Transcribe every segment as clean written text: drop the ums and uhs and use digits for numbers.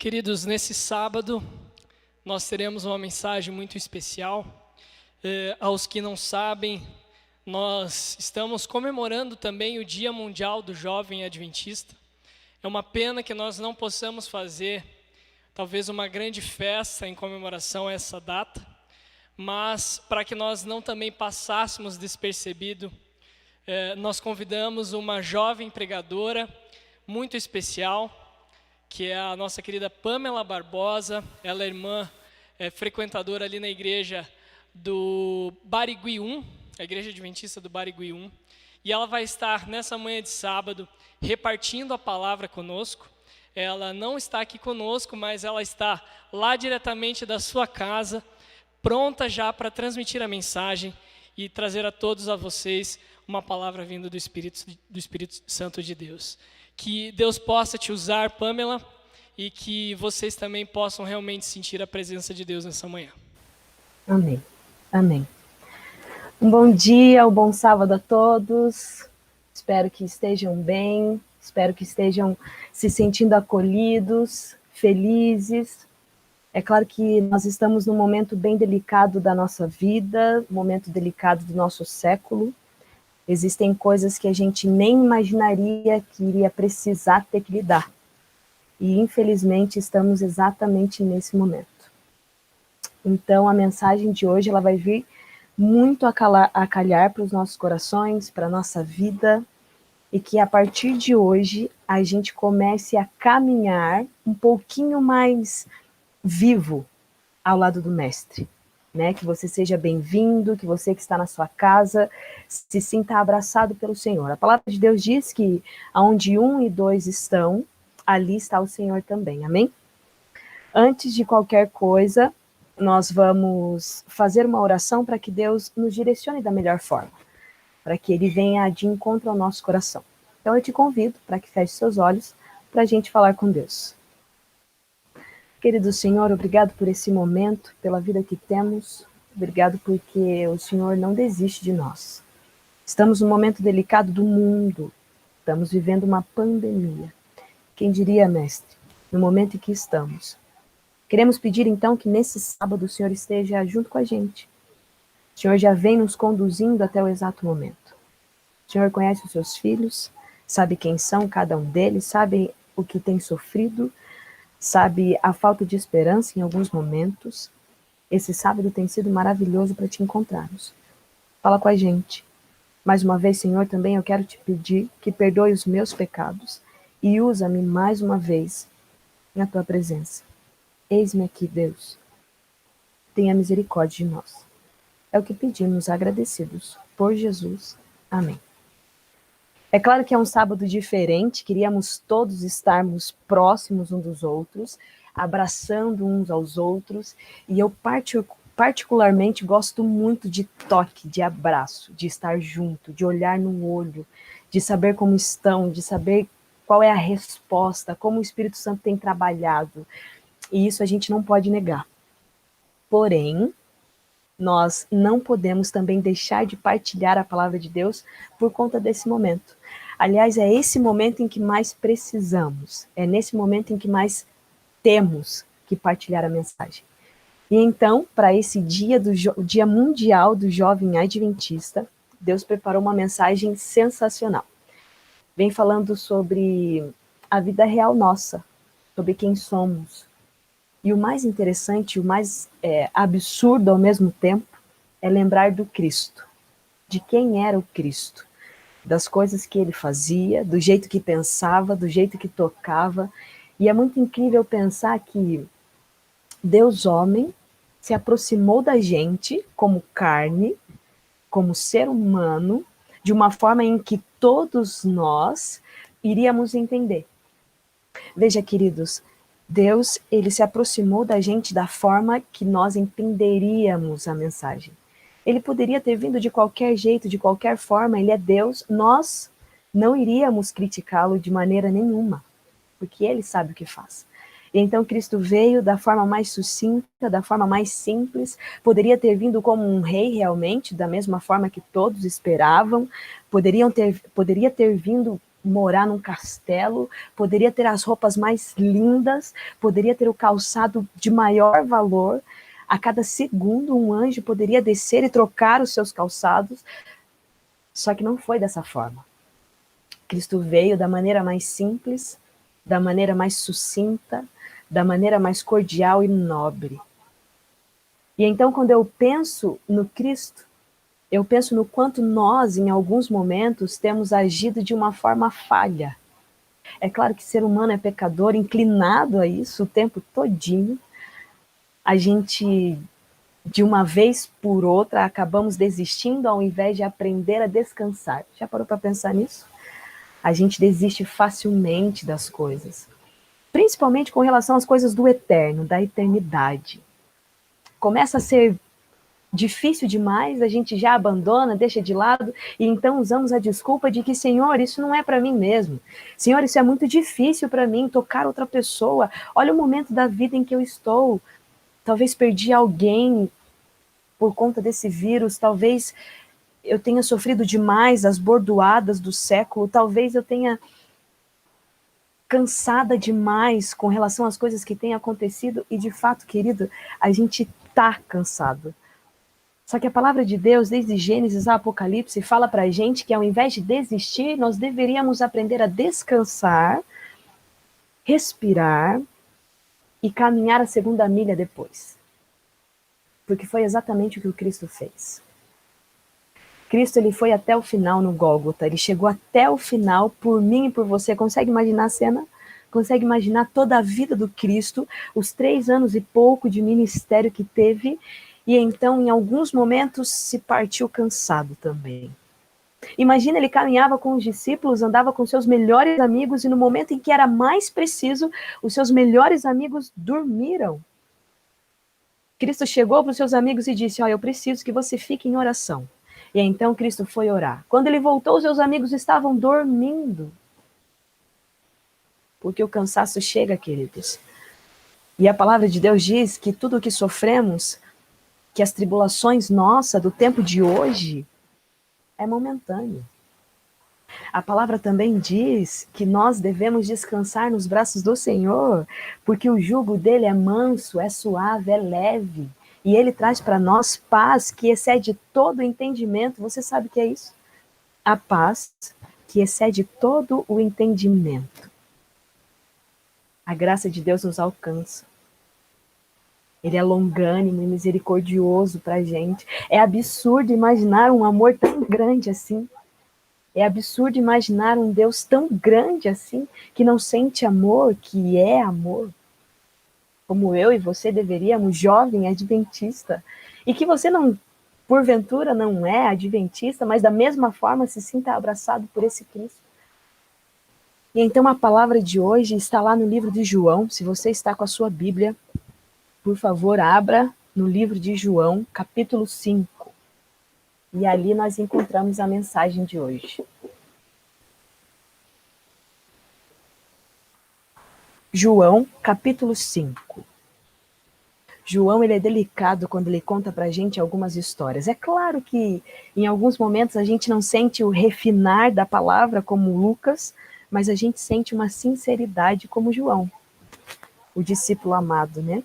Queridos, nesse sábado nós teremos uma mensagem muito especial. Aos que não sabem, nós estamos comemorando também o Dia Mundial do Jovem Adventista. É uma pena que nós não possamos fazer talvez uma grande festa em comemoração a essa data, mas para que nós não também passássemos despercebido, nós convidamos uma jovem pregadora muito especial, que é a nossa querida Pamela Barbosa. Ela é irmã, frequentadora ali na igreja do Barigui 1, a igreja adventista do Barigui 1, e ela vai estar nessa manhã de sábado repartindo a palavra conosco. Ela não está aqui conosco, mas ela está lá diretamente da sua casa, pronta já para transmitir a mensagem e trazer a todos vocês uma palavra vinda do Espírito Santo de Deus. Que Deus possa te usar, Pamela, e que vocês também possam realmente sentir a presença de Deus nessa manhã. Amém. Amém. Um bom dia, um bom sábado a todos. Espero que estejam bem, espero que estejam se sentindo acolhidos, felizes. É claro que nós estamos num momento bem delicado da nossa vida, um momento delicado do nosso século. Existem coisas que a gente nem imaginaria que iria precisar ter que lidar. E, infelizmente, estamos exatamente nesse momento. Então, a mensagem de hoje ela vai vir muito a calhar para os nossos corações, para a nossa vida, e que, a partir de hoje, a gente comece a caminhar um pouquinho mais vivo ao lado do Mestre. Né, que você seja bem-vindo, que você que está na sua casa se sinta abraçado pelo Senhor. A palavra de Deus diz que onde 1 e 2 estão, ali está o Senhor também, amém? Antes de qualquer coisa, nós vamos fazer uma oração para que Deus nos direcione da melhor forma, para que Ele venha de encontro ao nosso coração. Então eu te convido para que feche seus olhos para a gente falar com Deus. Querido Senhor, obrigado por esse momento, pela vida que temos. Obrigado porque o Senhor não desiste de nós. Estamos num momento delicado do mundo. Estamos vivendo uma pandemia. Quem diria, Mestre, no momento em que estamos. Queremos pedir, então, que nesse sábado o Senhor esteja junto com a gente. O Senhor já vem nos conduzindo até o exato momento. O Senhor conhece os seus filhos, sabe quem são cada um deles, sabe o que tem sofrido, sabe a falta de esperança em alguns momentos. Esse sábado tem sido maravilhoso para te encontrarmos. Fala com a gente. Mais uma vez, Senhor, também eu quero te pedir que perdoe os meus pecados e usa-me mais uma vez na tua presença. Eis-me aqui, Deus. Tenha misericórdia de nós. É o que pedimos, agradecidos por Jesus. Amém. É claro que é um sábado diferente, queríamos todos estarmos próximos uns dos outros, abraçando uns aos outros, e eu particularmente gosto muito de toque, de abraço, de estar junto, de olhar no olho, de saber como estão, de saber qual é a resposta, como o Espírito Santo tem trabalhado, e isso a gente não pode negar. Porém, nós não podemos também deixar de partilhar a palavra de Deus por conta desse momento. Aliás, é esse momento em que mais precisamos, é nesse momento em que mais temos que partilhar a mensagem. E então, para esse dia, Dia Mundial do Jovem Adventista, Deus preparou uma mensagem sensacional. Vem falando sobre a vida real nossa, sobre quem somos. E o mais interessante, o mais absurdo ao mesmo tempo, é lembrar do Cristo, de quem era o Cristo, das coisas que ele fazia, do jeito que pensava, do jeito que tocava. E é muito incrível pensar que Deus homem se aproximou da gente como carne, como ser humano, de uma forma em que todos nós iríamos entender. Veja, queridos, Deus, ele se aproximou da gente da forma que nós entenderíamos a mensagem. Ele poderia ter vindo de qualquer jeito, de qualquer forma, ele é Deus, nós não iríamos criticá-lo de maneira nenhuma, porque ele sabe o que faz. E então Cristo veio da forma mais sucinta, da forma mais simples, poderia ter vindo como um rei realmente, da mesma forma que todos esperavam, poderia ter vindo morar num castelo, poderia ter as roupas mais lindas, poderia ter o calçado de maior valor. A cada segundo, um anjo poderia descer e trocar os seus calçados. Só que não foi dessa forma. Cristo veio da maneira mais simples, da maneira mais sucinta, da maneira mais cordial e nobre. E então, quando eu penso no Cristo, eu penso no quanto nós, em alguns momentos, temos agido de uma forma falha. É claro que ser humano é pecador, inclinado a isso o tempo todinho. A gente, de uma vez por outra, acabamos desistindo ao invés de aprender a descansar. Já parou para pensar nisso? A gente desiste facilmente das coisas. Principalmente com relação às coisas do eterno, da eternidade. Começa a ser difícil demais, a gente já abandona, deixa de lado, e então usamos a desculpa de que, Senhor, isso não é para mim mesmo. Senhor, isso é muito difícil para mim, tocar outra pessoa. Olha o momento da vida em que eu estou. Talvez perdi alguém por conta desse vírus, talvez eu tenha sofrido demais as bordoadas do século, talvez eu tenha cansada demais com relação às coisas que têm acontecido, e de fato, querido, a gente tá cansado. Só que a palavra de Deus, desde Gênesis a Apocalipse, fala pra gente que ao invés de desistir, nós deveríamos aprender a descansar, respirar e caminhar a segunda milha depois. Porque foi exatamente o que o Cristo fez. Cristo, ele foi até o final no Gólgota, ele chegou até o final por mim e por você. Consegue imaginar a cena? Consegue imaginar toda a vida do Cristo, os 3 anos e pouco de ministério que teve, e então, em alguns momentos, se partiu cansado também. Imagina, ele caminhava com os discípulos, andava com seus melhores amigos, e no momento em que era mais preciso, os seus melhores amigos dormiram. Cristo chegou para os seus amigos e disse, eu preciso que você fique em oração. E então Cristo foi orar. Quando ele voltou, os seus amigos estavam dormindo. Porque o cansaço chega, queridos. E a palavra de Deus diz que tudo o que sofremos, que as tribulações nossas do tempo de hoje, é momentâneo. A palavra também diz que nós devemos descansar nos braços do Senhor, porque o jugo dele é manso, é suave, é leve. E ele traz para nós paz que excede todo o entendimento. Você sabe o que é isso? A paz que excede todo o entendimento. A graça de Deus nos alcança. Ele é longânimo e misericordioso para a gente. É absurdo imaginar um amor tão grande assim. É absurdo imaginar um Deus tão grande assim, que não sente amor, que é amor. Como eu e você deveríamos, jovem adventista. E que você não, porventura, não é adventista, mas da mesma forma se sinta abraçado por esse Cristo. E então a palavra de hoje está lá no livro de João. Se você está com a sua Bíblia, por favor, abra no livro de João, capítulo 5. E ali nós encontramos a mensagem de hoje. João, capítulo 5. João, ele é delicado quando ele conta pra gente algumas histórias. É claro que em alguns momentos a gente não sente o refinar da palavra como Lucas, mas a gente sente uma sinceridade como João, o discípulo amado, né?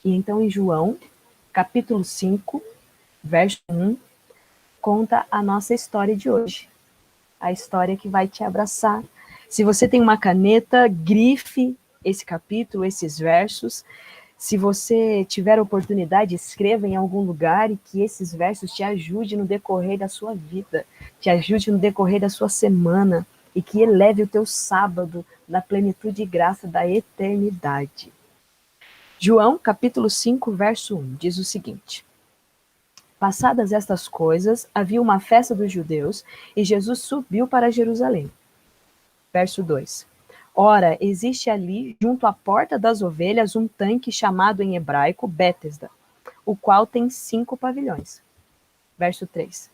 E então em João, capítulo 5, verso 1, conta a nossa história de hoje. A história que vai te abraçar. Se você tem uma caneta, grife esse capítulo, esses versos. Se você tiver oportunidade, escreva em algum lugar e que esses versos te ajudem no decorrer da sua vida, te ajude no decorrer da sua semana e que eleve o teu sábado na plenitude e graça da eternidade. João, capítulo 5, verso 1, diz o seguinte: Passadas estas coisas, havia uma festa dos judeus e Jesus subiu para Jerusalém. Verso 2. Ora, existe ali, junto à porta das ovelhas, um tanque chamado em hebraico Bethesda, o qual tem 5 pavilhões. Verso 3.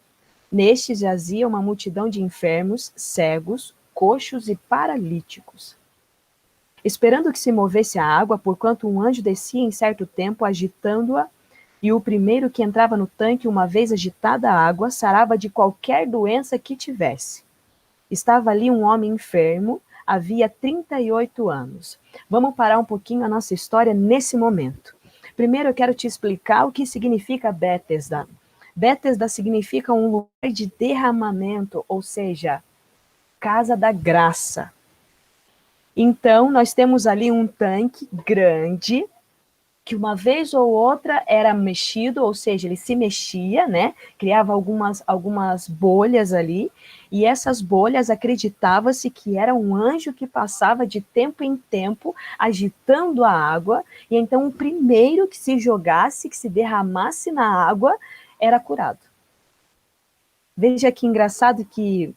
Neste jazia uma multidão de enfermos, cegos, coxos e paralíticos. Esperando que se movesse a água, porquanto um anjo descia em certo tempo, agitando-a, e o primeiro que entrava no tanque, uma vez agitada a água, sarava de qualquer doença que tivesse. Estava ali um homem enfermo, havia 38 anos. Vamos parar um pouquinho a nossa história nesse momento. Primeiro eu quero te explicar o que significa Bethesda. Bethesda significa um lugar de derramamento, ou seja, casa da graça. Então, nós temos ali um tanque grande, que uma vez ou outra era mexido, ou seja, ele se mexia, né? Criava algumas bolhas ali, e essas bolhas acreditava-se que era um anjo que passava de tempo em tempo agitando a água, e então o primeiro que se jogasse, que se derramasse na água, era curado. Veja que engraçado que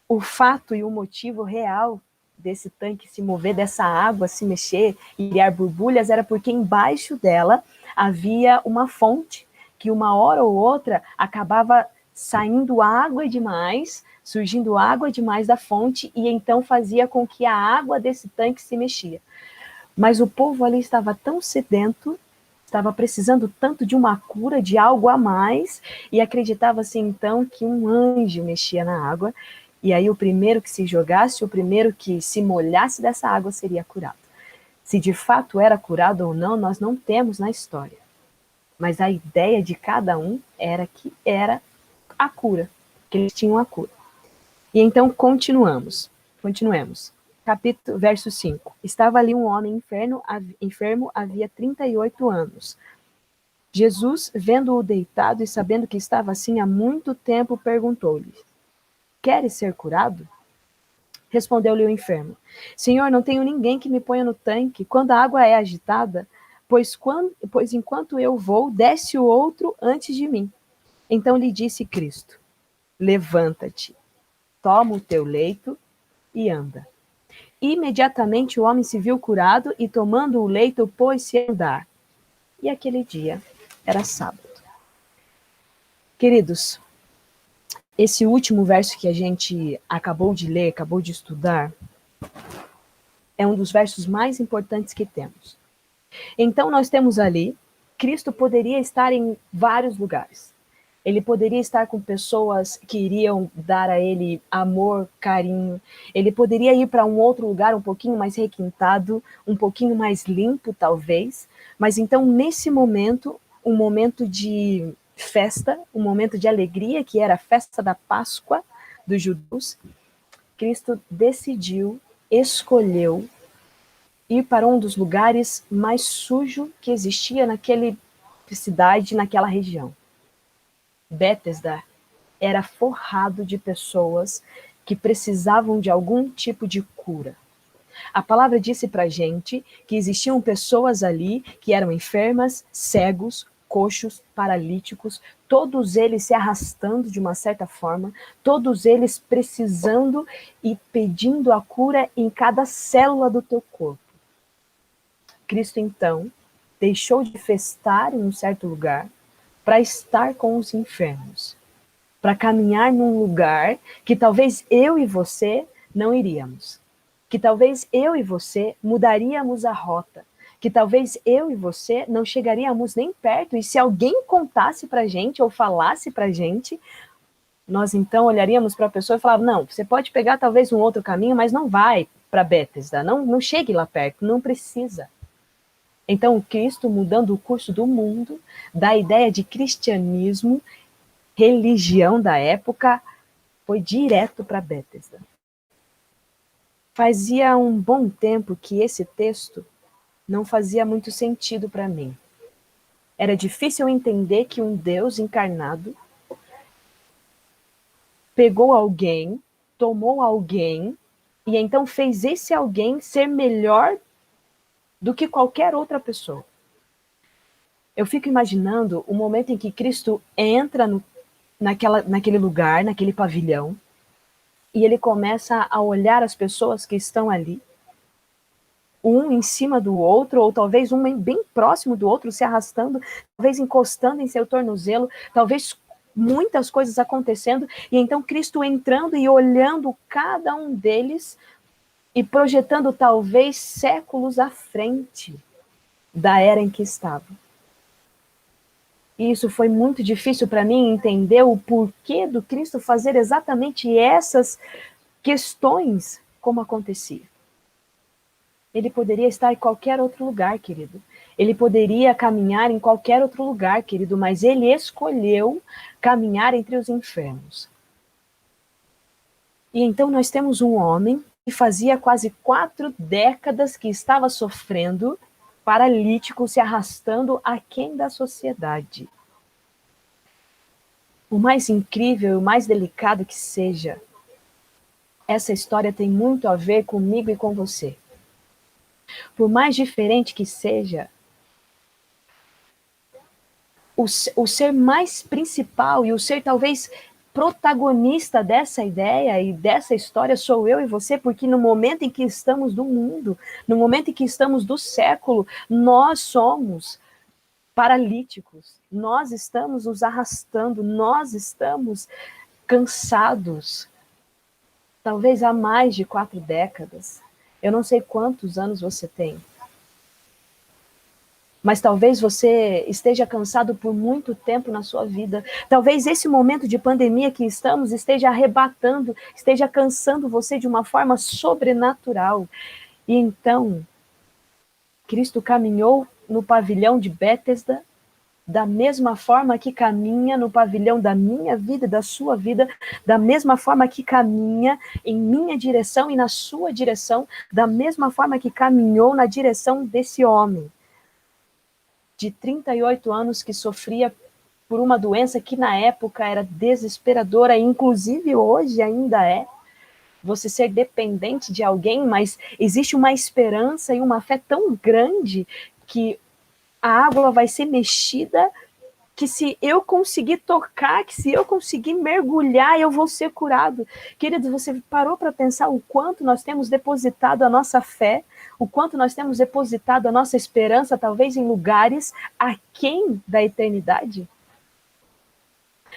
o fato e o motivo real desse tanque se mover, dessa água se mexer e criar borbulhas, era porque embaixo dela havia uma fonte, que uma hora ou outra acabava saindo água demais, surgindo água demais da fonte, e então fazia com que a água desse tanque se mexia. Mas o povo ali estava tão sedento, estava precisando tanto de uma cura, de algo a mais, e acreditava-se então que um anjo mexia na água, e aí o primeiro que se jogasse, o primeiro que se molhasse dessa água seria curado. Se de fato era curado ou não, nós não temos na história. Mas a ideia de cada um era que era a cura, que eles tinham a cura. E então continuemos. Verso 5. Estava ali um homem enfermo havia 38 anos. Jesus, vendo-o deitado e sabendo que estava assim há muito tempo, perguntou-lhe: Queres ser curado? Respondeu-lhe o enfermo: Senhor, não tenho ninguém que me ponha no tanque quando a água é agitada, pois enquanto eu vou, desce o outro antes de mim. Então lhe disse Cristo: Levanta-te, toma o teu leito e anda. Imediatamente o homem se viu curado e, tomando o leito, pôs-se a andar. E aquele dia era sábado. Queridos, esse último verso que a gente acabou de ler, acabou de estudar, é um dos versos mais importantes que temos. Então nós temos ali, Cristo poderia estar em vários lugares. Ele poderia estar com pessoas que iriam dar a ele amor, carinho. Ele poderia ir para um outro lugar um pouquinho mais requintado, um pouquinho mais limpo, talvez. Mas então, nesse momento, um momento de festa, um momento de alegria, que era a festa da Páscoa dos judeus, Cristo decidiu, escolheu ir para um dos lugares mais sujos que existia naquela cidade, naquela região. Bethesda era forrado de pessoas que precisavam de algum tipo de cura. A palavra disse para a gente que existiam pessoas ali que eram enfermas, cegos, coxos, paralíticos, todos eles se arrastando de uma certa forma, todos eles precisando e pedindo a cura em cada célula do teu corpo. Cristo, então, deixou de festar em um certo lugar para estar com os enfermos, para caminhar num lugar que talvez eu e você não iríamos, que talvez eu e você mudaríamos a rota, que talvez eu e você não chegaríamos nem perto, e se alguém contasse para a gente ou falasse para a gente, nós então olharíamos para a pessoa e falaríamos: não, você pode pegar talvez um outro caminho, mas não vai para Bethesda, não chegue lá perto, não precisa. Então, Cristo, mudando o curso do mundo, da ideia de cristianismo, religião da época, foi direto para Bethesda. Fazia um bom tempo que esse texto não fazia muito sentido para mim. Era difícil entender que um Deus encarnado pegou alguém, tomou alguém, e então fez esse alguém ser melhor do que qualquer outra pessoa. Eu fico imaginando o momento em que Cristo entra naquele lugar, naquele pavilhão, e ele começa a olhar as pessoas que estão ali, um em cima do outro, ou talvez um bem próximo do outro, se arrastando, talvez encostando em seu tornozelo, talvez muitas coisas acontecendo, e então Cristo entrando e olhando cada um deles e projetando talvez séculos à frente da era em que estava. E isso foi muito difícil para mim entender o porquê do Cristo fazer exatamente essas questões como acontecia. Ele poderia estar em qualquer outro lugar, querido. Ele poderia caminhar em qualquer outro lugar, querido, mas ele escolheu caminhar entre os infernos. E então nós temos um homem que fazia quase 4 décadas que estava sofrendo, paralítico, se arrastando aquém da sociedade. O mais incrível e o mais delicado que seja, essa história tem muito a ver comigo e com você. Por mais diferente que seja, o ser mais principal e o ser talvez protagonista dessa ideia e dessa história sou eu e você, porque no momento em que estamos do mundo, no momento em que estamos do século, nós somos paralíticos, nós estamos nos arrastando, nós estamos cansados, talvez há mais de 4 décadas. Eu não sei quantos anos você tem, mas talvez você esteja cansado por muito tempo na sua vida. Talvez esse momento de pandemia que estamos esteja arrebatando, esteja cansando você de uma forma sobrenatural. E então, Cristo caminhou no pavilhão de Bethesda, da mesma forma que caminha no pavilhão da minha vida e da sua vida, da mesma forma que caminha em minha direção e na sua direção, da mesma forma que caminhou na direção desse homem de 38 anos que sofria por uma doença que na época era desesperadora, inclusive hoje ainda é. Você ser dependente de alguém, mas existe uma esperança e uma fé tão grande que a água vai ser mexida, que se eu conseguir tocar, que se eu conseguir mergulhar, eu vou ser curado. Querido, você parou para pensar o quanto nós temos depositado a nossa fé, o quanto nós temos depositado a nossa esperança, talvez em lugares aquém da eternidade?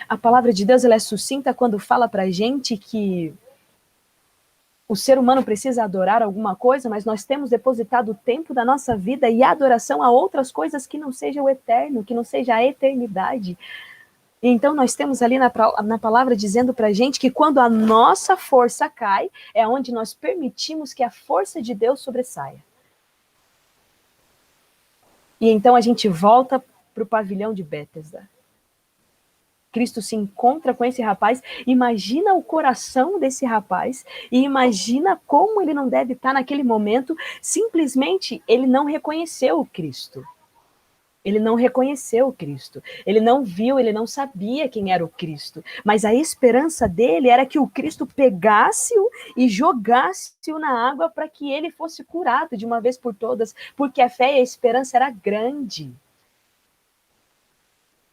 A palavra de Deus ela é sucinta quando fala para a gente que o ser humano precisa adorar alguma coisa, mas nós temos depositado o tempo da nossa vida e a adoração a outras coisas que não seja o eterno, que não seja a eternidade. E então nós temos ali na palavra dizendo para a gente que quando a nossa força cai, é onde nós permitimos que a força de Deus sobressaia. E então a gente volta para o pavilhão de Bethesda. Cristo se encontra com esse rapaz, imagina o coração desse rapaz e imagina como ele não deve estar naquele momento, simplesmente ele não reconheceu o Cristo. Ele não reconheceu o Cristo, ele não viu, ele não sabia quem era o Cristo, mas a esperança dele era que o Cristo pegasse-o e jogasse-o na água para que ele fosse curado de uma vez por todas, porque a fé e a esperança era grande.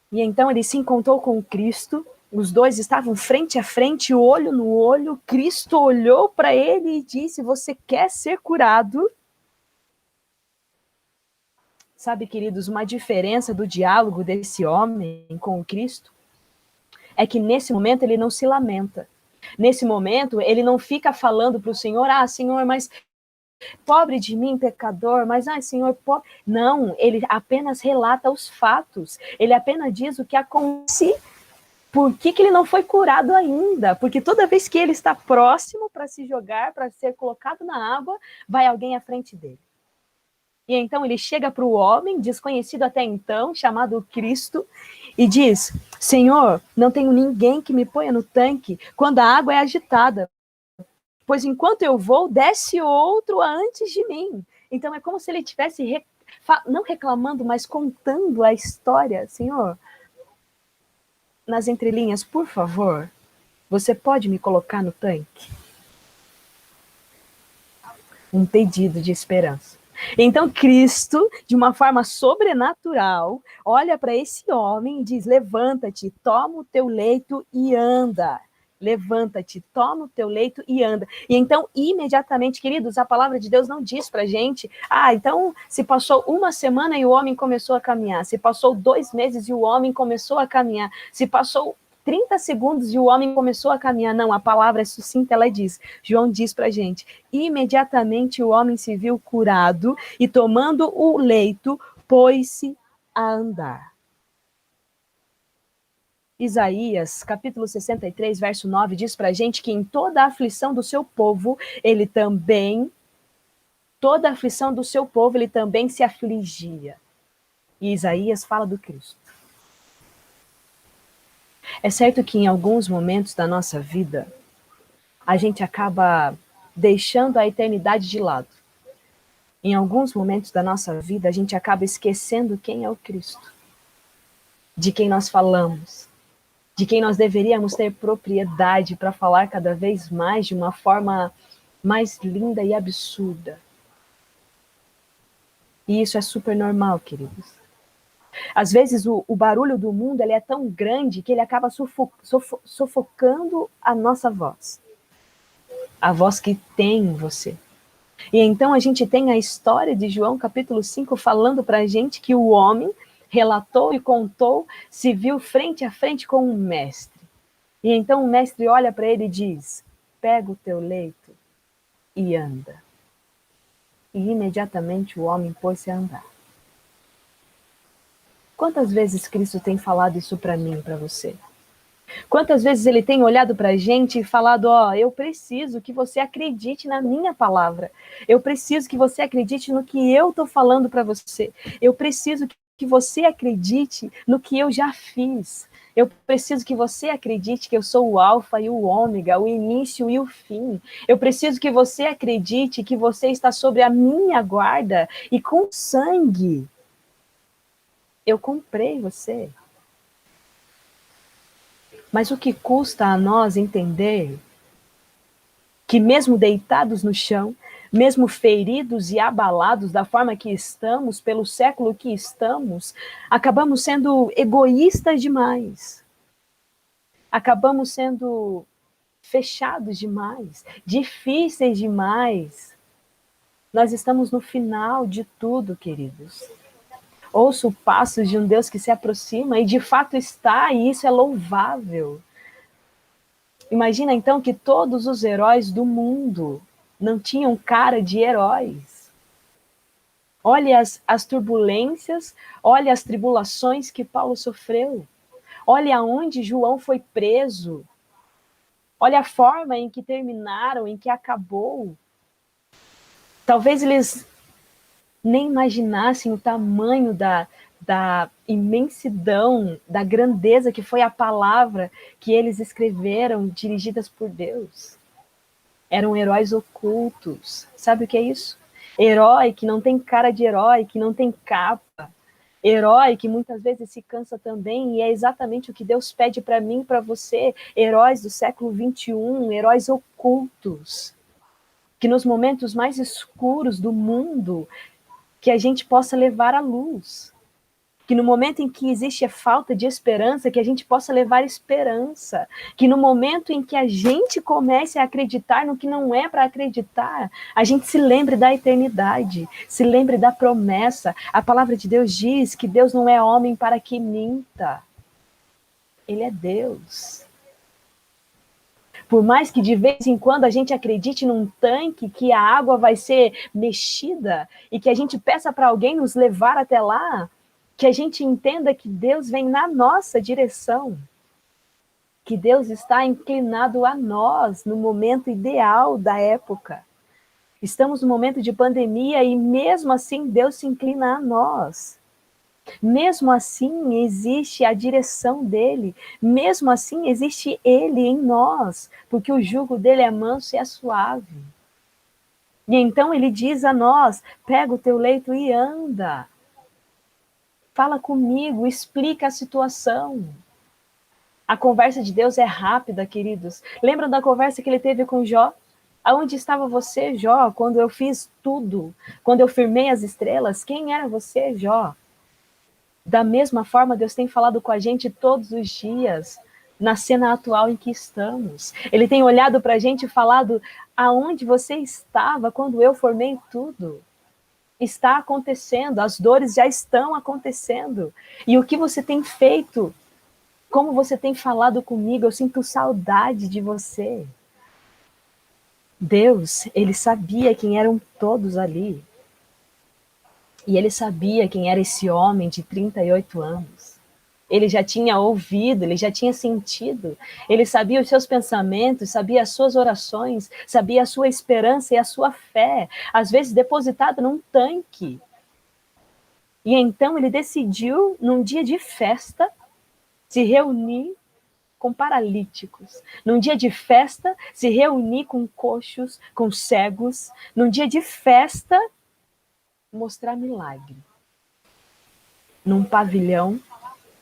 E então ele se encontrou com o Cristo, os dois estavam frente a frente, olho no olho, Cristo olhou para ele e disse, você quer ser curado? Sabe, queridos, uma diferença do diálogo desse homem com o Cristo é que nesse momento ele não se lamenta. Nesse momento ele não fica falando para o Senhor, Senhor, mas pobre de mim, pecador, mas, Senhor, pobre. Não, ele apenas relata os fatos. Ele apenas diz o que acontece, por que ele não foi curado ainda. Porque toda vez que ele está próximo para se jogar, para ser colocado na água, vai alguém à frente dele. E então ele chega para o homem, desconhecido até então, chamado Cristo, e diz, Senhor, não tenho ninguém que me ponha no tanque quando a água é agitada. Pois enquanto eu vou, desce outro antes de mim. Então é como se ele estivesse, não reclamando, mas contando a história. Senhor, nas entrelinhas, por favor, você pode me colocar no tanque? Um pedido de esperança. Então Cristo, de uma forma sobrenatural, olha para esse homem e diz, levanta-te, toma o teu leito e anda. Levanta-te, toma o teu leito e anda. E então, imediatamente, queridos, a palavra de Deus não diz pra gente, então, se passou 1 semana e o homem começou a caminhar, se passou 2 meses e o homem começou a caminhar, se passou 30 segundos e o homem começou a caminhar. Não, a palavra é sucinta, ela diz, João diz pra gente, imediatamente o homem se viu curado e tomando o leito, pôs-se a andar. Isaías, capítulo 63, verso 9, diz pra gente que em toda a aflição do seu povo, toda a aflição do seu povo, ele também se afligia. E Isaías fala do Cristo. É certo que em alguns momentos da nossa vida, a gente acaba deixando a eternidade de lado. Em alguns momentos da nossa vida, a gente acaba esquecendo quem é o Cristo, de quem nós falamos, de quem nós deveríamos ter propriedade para falar cada vez mais de uma forma mais linda e absurda. E isso é super normal, queridos. Às vezes o barulho do mundo ele é tão grande que ele acaba sufocando a nossa voz. A voz que tem em você. E então a gente tem a história de João capítulo 5 falando para a gente que o homem relatou e contou, se viu frente a frente com um mestre. E então o mestre olha para ele e diz, pega o teu leito e anda. E imediatamente o homem pôs-se a andar. Quantas vezes Cristo tem falado isso para mim e para você? Quantas vezes ele tem olhado para a gente e falado, ó, eu preciso que você acredite na minha palavra. Eu preciso que você acredite no que eu estou falando para você. Eu preciso que você acredite no que eu já fiz. Eu preciso que você acredite que eu sou o alfa e o ômega, o início e o fim. Eu preciso que você acredite que você está sobre a minha guarda e com sangue. Eu comprei você. Mas o que custa a nós entender que mesmo deitados no chão, mesmo feridos e abalados da forma que estamos, pelo século que estamos, acabamos sendo egoístas demais. Acabamos sendo fechados demais, difíceis demais. Nós estamos no final de tudo, queridos. Ouço passos de um Deus que se aproxima e de fato está, e isso é louvável. Imagina então que todos os heróis do mundo não tinham cara de heróis. Olhe as turbulências, olhe as tribulações que Paulo sofreu. Olhe aonde João foi preso. Olha a forma em que terminaram, em que acabou. Talvez eles nem imaginassem o tamanho da imensidão, da grandeza que foi a palavra que eles escreveram, dirigidas por Deus. Eram heróis ocultos. Sabe o que é isso? Herói que não tem cara de herói, que não tem capa. Herói que muitas vezes se cansa também, e é exatamente o que Deus pede para mim e para você. Heróis do século 21, heróis ocultos. Que nos momentos mais escuros do mundo, que a gente possa levar a luz. Que no momento em que existe a falta de esperança, que a gente possa levar esperança. Que no momento em que a gente comece a acreditar no que não é para acreditar, a gente se lembre da eternidade, se lembre da promessa. A palavra de Deus diz que Deus não é homem para que minta. Ele é Deus. Por mais que de vez em quando a gente acredite num tanque que a água vai ser mexida e que a gente peça para alguém nos levar até lá, que a gente entenda que Deus vem na nossa direção, que Deus está inclinado a nós no momento ideal da época. Estamos no momento de pandemia e mesmo assim Deus se inclina a nós. Mesmo assim existe a direção dele, mesmo assim existe ele em nós, porque o jugo dele é manso e é suave. E então ele diz a nós, pega o teu leito e anda. Fala comigo, explica a situação. A conversa de Deus é rápida, queridos. Lembram da conversa que ele teve com Jó? Aonde estava você, Jó, quando eu fiz tudo? Quando eu firmei as estrelas? Quem era você, Jó? Da mesma forma, Deus tem falado com a gente todos os dias, na cena atual em que estamos. Ele tem olhado para a gente e falado, aonde você estava quando eu formei tudo? Está acontecendo, as dores já estão acontecendo. E o que você tem feito? Como você tem falado comigo? Eu sinto saudade de você. Deus, ele sabia quem eram todos ali. E ele sabia quem era esse homem de 38 anos. Ele já tinha ouvido, ele já tinha sentido, ele sabia os seus pensamentos, sabia as suas orações, sabia a sua esperança e a sua fé, às vezes depositada num tanque. E então ele decidiu, num dia de festa, se reunir com paralíticos. Num dia de festa, se reunir com coxos, com cegos. Num dia de festa, mostrar milagre. Num pavilhão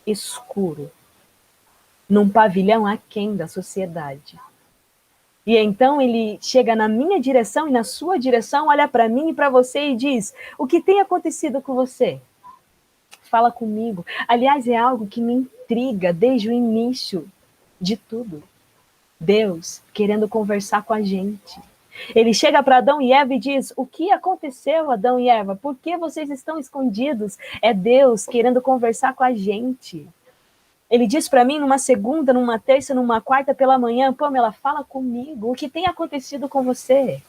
escuro. Num pavilhão aquém da sociedade. E então ele chega na minha direção e na sua direção, olha para mim e para você e diz: o que tem acontecido com você? Fala comigo. Aliás, é algo que me intriga desde o início de tudo. Deus querendo conversar com a gente. Ele chega para Adão e Eva e diz: o que aconteceu, Adão e Eva? Por que vocês estão escondidos? É Deus querendo conversar com a gente. Ele diz para mim numa segunda, numa terça, numa quarta pela manhã: Pamela, fala comigo. O que tem acontecido com você?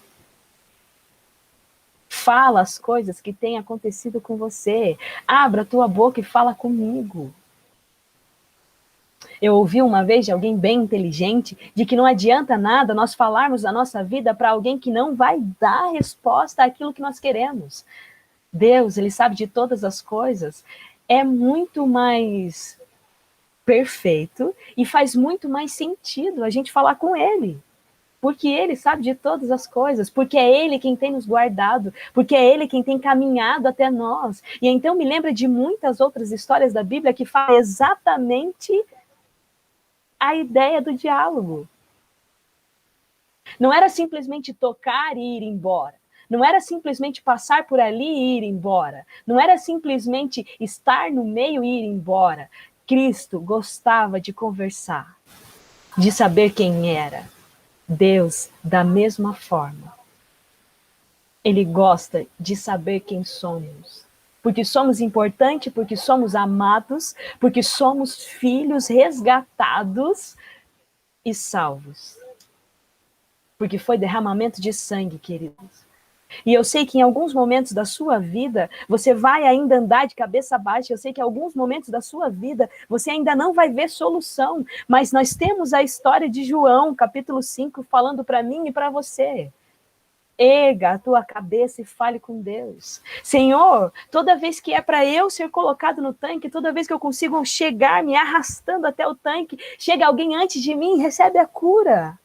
Fala as coisas que têm acontecido com você. Abra a tua boca e fala comigo. Eu ouvi uma vez de alguém bem inteligente de que não adianta nada nós falarmos da nossa vida para alguém que não vai dar resposta àquilo que nós queremos. Deus, ele sabe de todas as coisas. É muito mais perfeito e faz muito mais sentido a gente falar com ele. Porque ele sabe de todas as coisas, porque é ele quem tem nos guardado, porque é ele quem tem caminhado até nós. E então me lembra de muitas outras histórias da Bíblia que falam exatamente a ideia do diálogo. Não era simplesmente tocar e ir embora. Não era simplesmente passar por ali e ir embora. Não era simplesmente estar no meio e ir embora. Cristo gostava de conversar, de saber quem era. Deus, da mesma forma, ele gosta de saber quem somos. Porque somos importantes, porque somos amados, porque somos filhos resgatados e salvos. Porque foi derramamento de sangue, queridos. E eu sei que em alguns momentos da sua vida, você vai ainda andar de cabeça baixa. Eu sei que em alguns momentos da sua vida, você ainda não vai ver solução. Mas nós temos a história de João, capítulo 5, falando para mim e para você. Erga a tua cabeça e fale com Deus. Senhor, toda vez que é para eu ser colocado no tanque, toda vez que eu consigo chegar me arrastando até o tanque, chega alguém antes de mim e recebe a cura.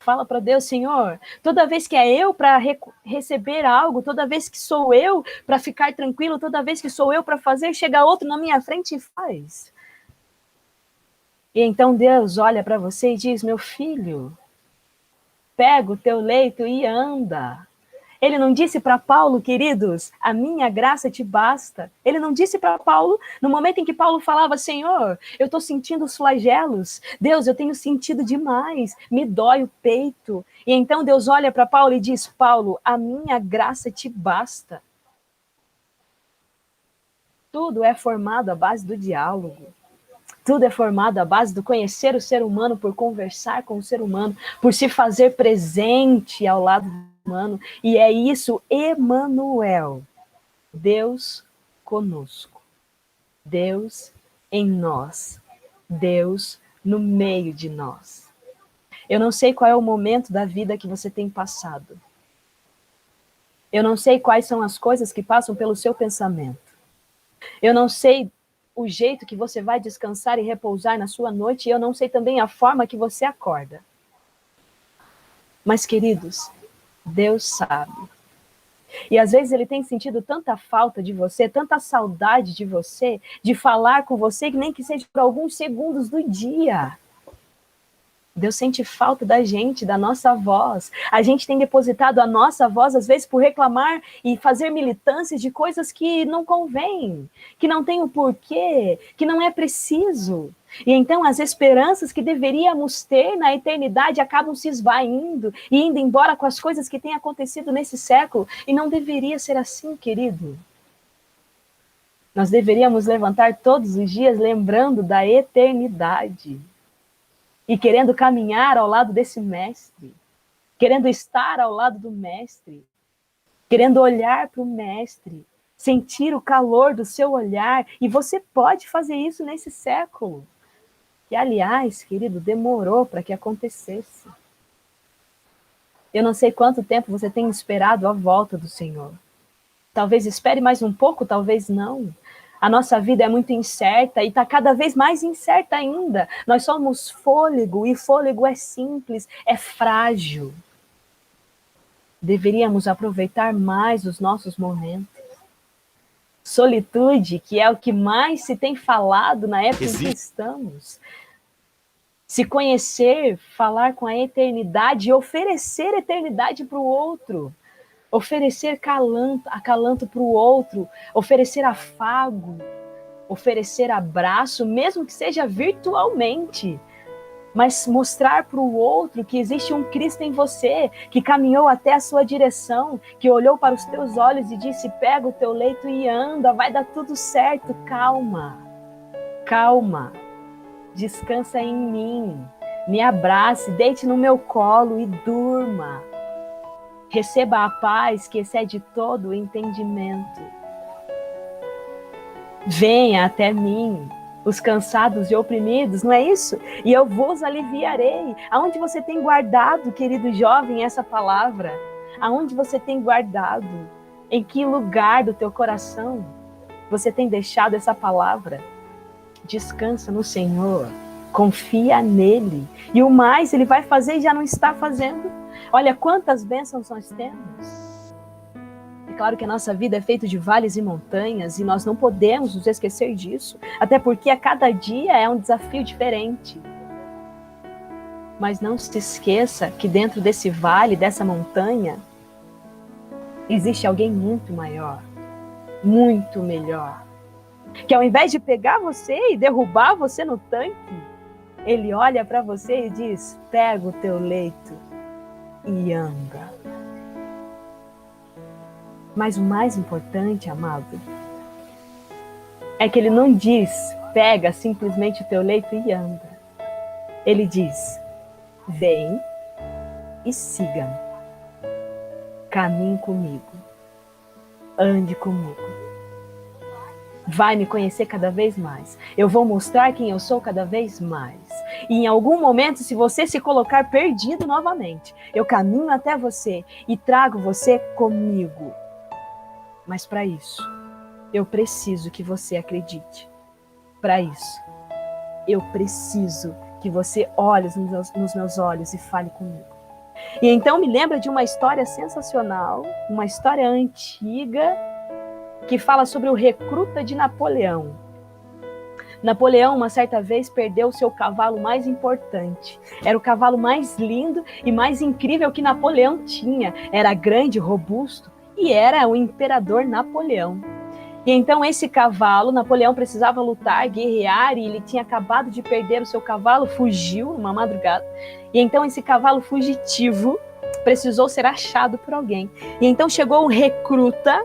Fala para Deus: Senhor, toda vez que é eu para receber algo, toda vez que sou eu para ficar tranquilo, toda vez que sou eu para fazer, chega outro na minha frente e faz. E então Deus olha para você e diz: meu filho, pega o teu leito e anda. Ele não disse para Paulo, queridos, a minha graça te basta. Ele não disse para Paulo, no momento em que Paulo falava: Senhor, eu estou sentindo os flagelos. Deus, eu tenho sentido demais. Me dói o peito. E então Deus olha para Paulo e diz: Paulo, a minha graça te basta. Tudo é formado à base do diálogo. Tudo é formado à base do conhecer o ser humano, por conversar com o ser humano, por se fazer presente ao lado humano, e é isso, Emanuel, Deus conosco, Deus em nós, Deus no meio de nós. Eu não sei qual é o momento da vida que você tem passado. Eu não sei quais são as coisas que passam pelo seu pensamento. Eu não sei o jeito que você vai descansar e repousar na sua noite, e eu não sei também a forma que você acorda. Mas, queridos, Deus sabe. E às vezes ele tem sentido tanta falta de você, tanta saudade de você, de falar com você, que nem que seja por alguns segundos do dia. Deus sente falta da gente, da nossa voz. A gente tem depositado a nossa voz, às vezes, por reclamar e fazer militâncias de coisas que não convêm, que não tem o porquê, que não é preciso. E então as esperanças que deveríamos ter na eternidade acabam se esvaindo e indo embora com as coisas que têm acontecido nesse século. E não deveria ser assim, querido. Nós deveríamos levantar todos os dias lembrando da eternidade. E querendo caminhar ao lado desse mestre, querendo estar ao lado do mestre, querendo olhar para o mestre, sentir o calor do seu olhar, e você pode fazer isso nesse século. E, aliás, querido, demorou para que acontecesse. Eu não sei quanto tempo você tem esperado a volta do Senhor. Talvez espere mais um pouco, talvez não. A nossa vida é muito incerta e está cada vez mais incerta ainda. Nós somos fôlego, e fôlego é simples, é frágil. Deveríamos aproveitar mais os nossos momentos. Solitude, que é o que mais se tem falado na época em que estamos. Se conhecer, falar com a eternidade e oferecer eternidade para o outro. Oferecer acalanto para o outro, oferecer afago, oferecer abraço, mesmo que seja virtualmente. Mas mostrar para o outro que existe um Cristo em você, que caminhou até a sua direção, que olhou para os teus olhos e disse: pega o teu leito e anda, vai dar tudo certo, calma, calma, descansa em mim, me abrace, deite no meu colo e durma. Receba a paz que excede todo o entendimento. Venha até mim, os cansados e oprimidos, não é isso? E eu vos aliviarei. Aonde você tem guardado, querido jovem, essa palavra? Aonde você tem guardado? Em que lugar do teu coração você tem deixado essa palavra? Descansa no Senhor, confia nele. E o mais ele vai fazer e já não está fazendo. Olha quantas bênçãos nós temos. É claro que a nossa vida é feita de vales e montanhas e nós não podemos nos esquecer disso, até porque a cada dia é um desafio diferente. Mas não se esqueça que dentro desse vale, dessa montanha, existe alguém muito maior, muito melhor, que ao invés de pegar você e derrubar você no tanque, ele olha para você e diz: pega o teu leito e anda. Mas o mais importante, amado, é que ele não diz: pega simplesmente o teu leito e anda. Ele diz: vem e siga-me. Caminhe comigo. Ande comigo. Vai me conhecer cada vez mais. Eu vou mostrar quem eu sou cada vez mais. E em algum momento, se você se colocar perdido novamente, eu caminho até você e trago você comigo. Mas para isso, eu preciso que você acredite. Para isso, eu preciso que você olhe nos meus olhos e fale comigo. E então me lembra de uma história sensacional, uma história antiga, que fala sobre o recruta de Napoleão. Napoleão, uma certa vez, perdeu o seu cavalo mais importante. Era o cavalo mais lindo e mais incrível que Napoleão tinha. Era grande, robusto e era o imperador Napoleão. E então esse cavalo, Napoleão precisava lutar, guerrear, e ele tinha acabado de perder o seu cavalo, fugiu numa madrugada. E então esse cavalo fugitivo precisou ser achado por alguém. E então chegou um recruta,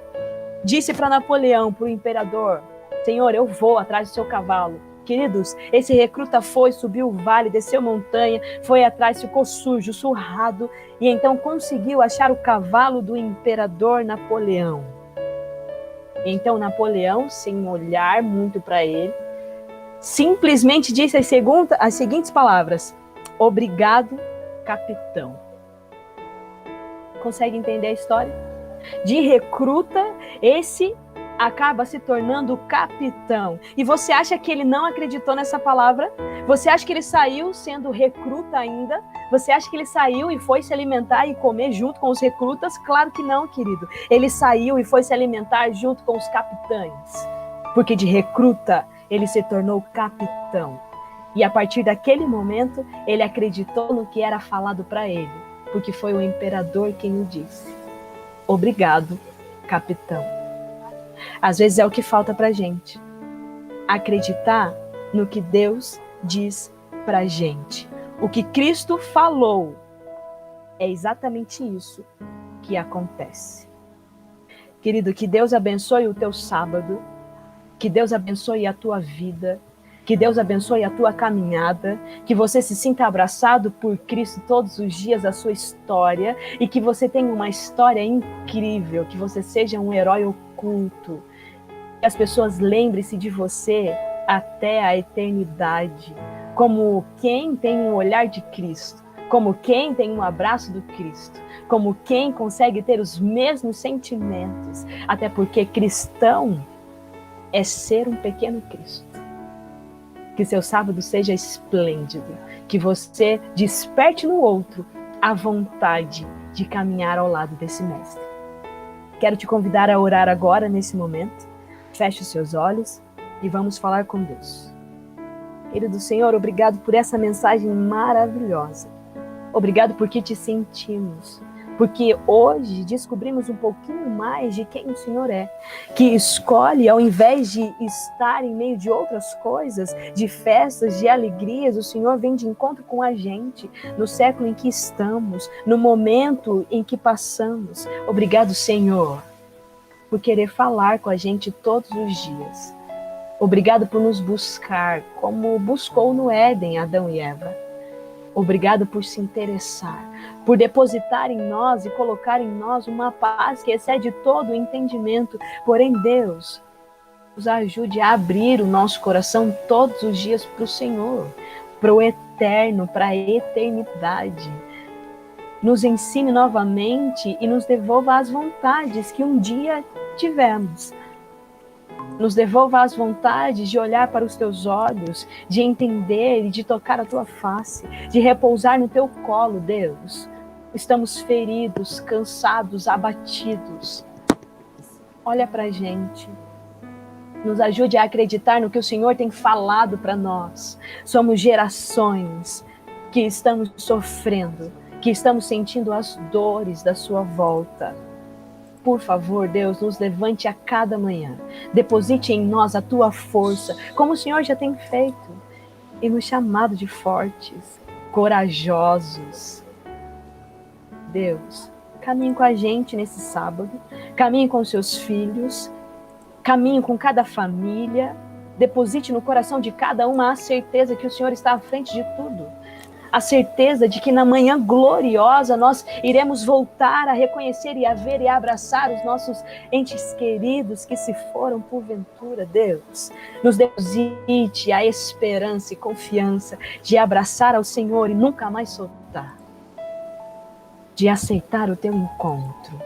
disse para Napoleão, para o imperador: Senhor, eu vou atrás do seu cavalo. Queridos, esse recruta foi, subiu o vale, desceu montanha, foi atrás, ficou sujo, surrado, e então conseguiu achar o cavalo do imperador Napoleão. Então Napoleão, sem olhar muito para ele, simplesmente disse as seguintes palavras: obrigado, capitão. Consegue entender a história? De recruta, esse acaba se tornando capitão. E você acha que ele não acreditou nessa palavra? Você acha que ele saiu sendo recruta ainda? Você acha que ele saiu e foi se alimentar e comer junto com os recrutas? Claro que não, querido. Ele saiu e foi se alimentar junto com os capitães. Porque de recruta, ele se tornou capitão. E a partir daquele momento, ele acreditou no que era falado para ele. Porque foi o imperador quem o disse: obrigado, capitão. Às vezes é o que falta pra gente. Acreditar no que Deus diz pra gente. O que Cristo falou é exatamente isso que acontece. Querido, que Deus abençoe o teu sábado, que Deus abençoe a tua vida, que Deus abençoe a tua caminhada, que você se sinta abraçado por Cristo todos os dias da sua história e que você tenha uma história incrível, que você seja um herói oculto, Que as pessoas lembrem-se de você até a eternidade, como quem tem um olhar de Cristo, como quem tem um abraço do Cristo, como quem consegue ter os mesmos sentimentos, até porque cristão é ser um pequeno Cristo. Que seu sábado seja esplêndido, que você desperte no outro a vontade de caminhar ao lado desse mestre. Quero te convidar a orar agora, nesse momento. Feche os seus olhos e vamos falar com Deus. Querido Senhor, obrigado por essa mensagem maravilhosa. Obrigado porque te sentimos. Porque hoje descobrimos um pouquinho mais de quem o Senhor é. Que escolhe, ao invés de estar em meio de outras coisas, de festas, de alegrias, o Senhor vem de encontro com a gente, no século em que estamos, no momento em que passamos. Obrigado, Senhor, por querer falar com a gente todos os dias. Obrigado por nos buscar, como buscou no Éden Adão e Eva. Obrigado por se interessar, por depositar em nós e colocar em nós uma paz que excede todo o entendimento. Porém, Deus, nos ajude a abrir o nosso coração todos os dias para o Senhor, para o eterno, para a eternidade. Nos ensine novamente e nos devolva as vontades que um dia tivemos. Nos devolva as vontades de olhar para os teus olhos, de entender e de tocar a tua face, de repousar no teu colo, Deus. Estamos feridos, cansados, abatidos. Olha para a gente. Nos ajude a acreditar no que o Senhor tem falado para nós. Somos gerações que estamos sofrendo, que estamos sentindo as dores da sua volta. Por favor, Deus, nos levante a cada manhã. Deposite em nós a tua força, como o Senhor já tem feito, e nos chamado de fortes, corajosos. Deus, caminhe com a gente nesse sábado, caminhe com seus filhos, caminhe com cada família, deposite no coração de cada uma a certeza que o Senhor está à frente de tudo. A certeza de que na manhã gloriosa nós iremos voltar a reconhecer e a ver e a abraçar os nossos entes queridos que se foram porventura, Deus. Nos deposite a esperança e confiança de abraçar ao Senhor e nunca mais soltar. De aceitar o teu encontro.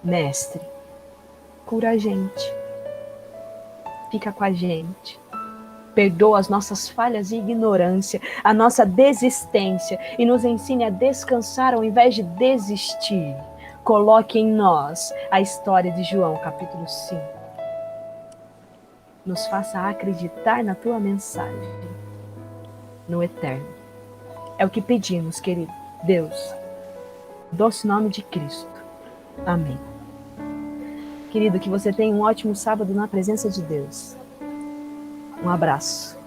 Mestre, cura a gente. Fica com a gente. Perdoa as nossas falhas e ignorância, a nossa desistência e nos ensine a descansar ao invés de desistir. Coloque em nós a história de João, capítulo 5. Nos faça acreditar na tua mensagem, no eterno. É o que pedimos, querido Deus. Doce nome de Cristo. Amém. Querido, que você tenha um ótimo sábado na presença de Deus. Um abraço.